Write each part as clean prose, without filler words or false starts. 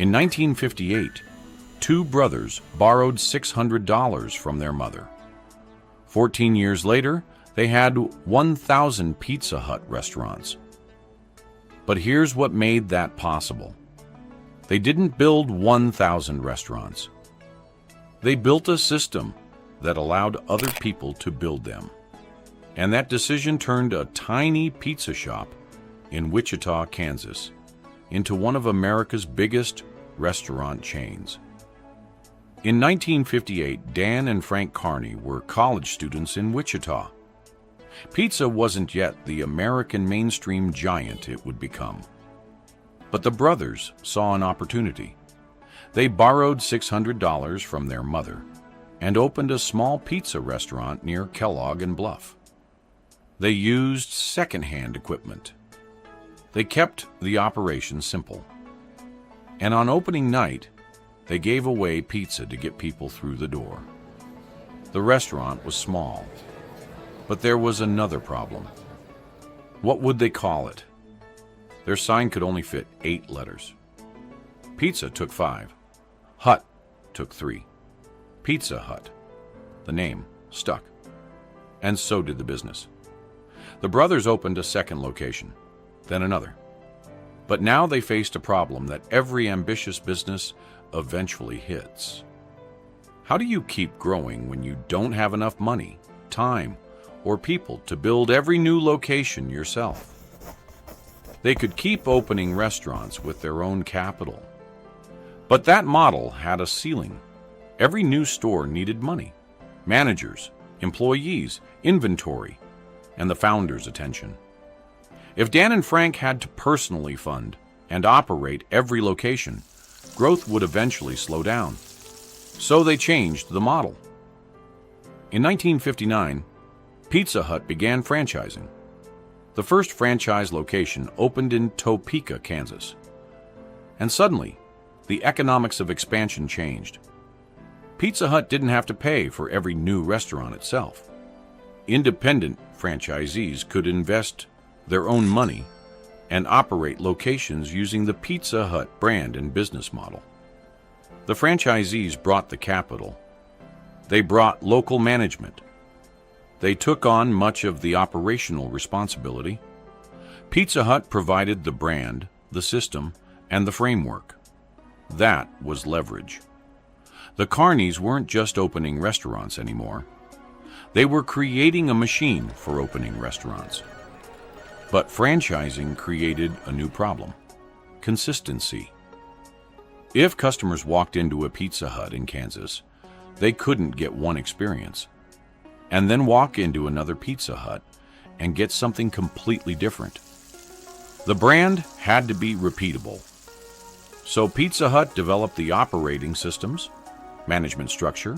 In 1958, two brothers borrowed $600 from their mother. 14 years later, they had 1,000 Pizza Hut restaurants. But here's what made that possible. They didn't build 1,000 restaurants. They built a system that allowed other people to build them. And that decision turned a tiny pizza shop in Wichita, Kansas, into one of America's biggest restaurant chains. In 1958, Dan and Frank Carney were college students in Wichita. Pizza wasn't yet the American mainstream giant it would become. But the brothers saw an opportunity. They borrowed $600 from their mother and opened a small pizza restaurant near Kellogg and Bluff. They used second-hand equipment. They kept the operation simple. And on opening night, they gave away pizza to get people through the door. The restaurant was small, but there was another problem. What would they call it? Their sign could only fit 8 letters. Pizza took 5. Hut took 3. Pizza Hut. The name stuck. And so did the business. The brothers opened a second location, then another. But now they faced a problem that every ambitious business eventually hits. How do you keep growing when you don't have enough money, time, or people to build every new location yourself? They could keep opening restaurants with their own capital. But that model had a ceiling. Every new store needed money, managers, employees, inventory, and the founder's attention. If Dan and Frank had to personally fund and operate every location, growth would eventually slow down. So they changed the model. In 1959, Pizza Hut began franchising. The first franchise location opened in Topeka, Kansas. And suddenly, the economics of expansion changed. Pizza Hut didn't have to pay for every new restaurant itself. Independent franchisees could invest their own money and operate locations using the Pizza Hut brand and business model. The franchisees brought the capital. They brought local management. They took on much of the operational responsibility. Pizza Hut provided the brand, the system, and the framework. That was leverage. The Carneys weren't just opening restaurants anymore. They were creating a machine for opening restaurants. But franchising created a new problem: consistency. If customers walked into a Pizza Hut in Kansas, they couldn't get one experience, and then walk into another Pizza Hut and get something completely different. The brand had to be repeatable. So Pizza Hut developed the operating systems, management structure,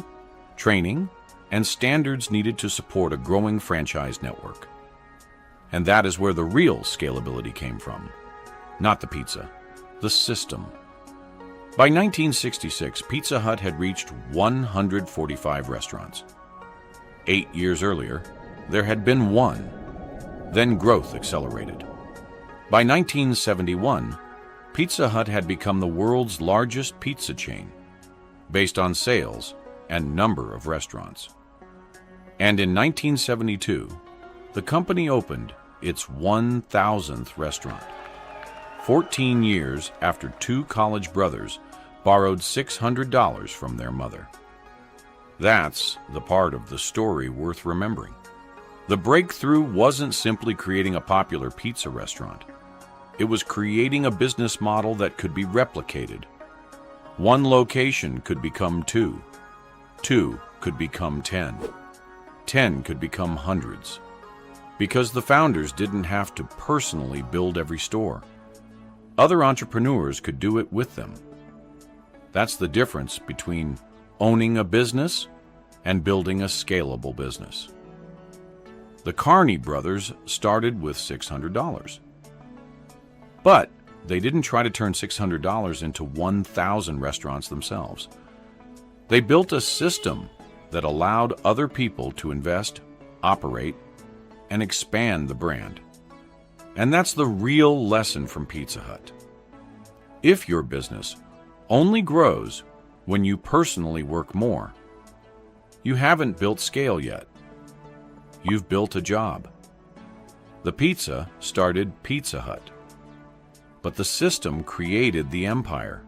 training, and standards needed to support a growing franchise network. And that is where the real scalability came from. Not the pizza, the system. By 1966, Pizza Hut had reached 145 restaurants. 8 years earlier, there had been 1. Then growth accelerated. By 1971, Pizza Hut had become the world's largest pizza chain, based on sales and number of restaurants. And in 1972, the company opened its 1,000th restaurant, 14 years after 2 college brothers borrowed $600 from their mother. That's the part of the story worth remembering. The breakthrough wasn't simply creating a popular pizza restaurant. It was creating a business model that could be replicated. 1 location could become 2. 2 could become 10. 10 could become hundreds. Because the founders didn't have to personally build every store. Other entrepreneurs could do it with them. That's the difference between owning a business and building a scalable business. The Carney brothers started with $600. But they didn't try to turn $600 into 1,000 restaurants themselves. They built a system that allowed other people to invest, operate, and expand the brand. And that's the real lesson from Pizza Hut. If your business only grows when you personally work more. You haven't built scale yet. You've built a job. The pizza started Pizza Hut, but the system created the empire.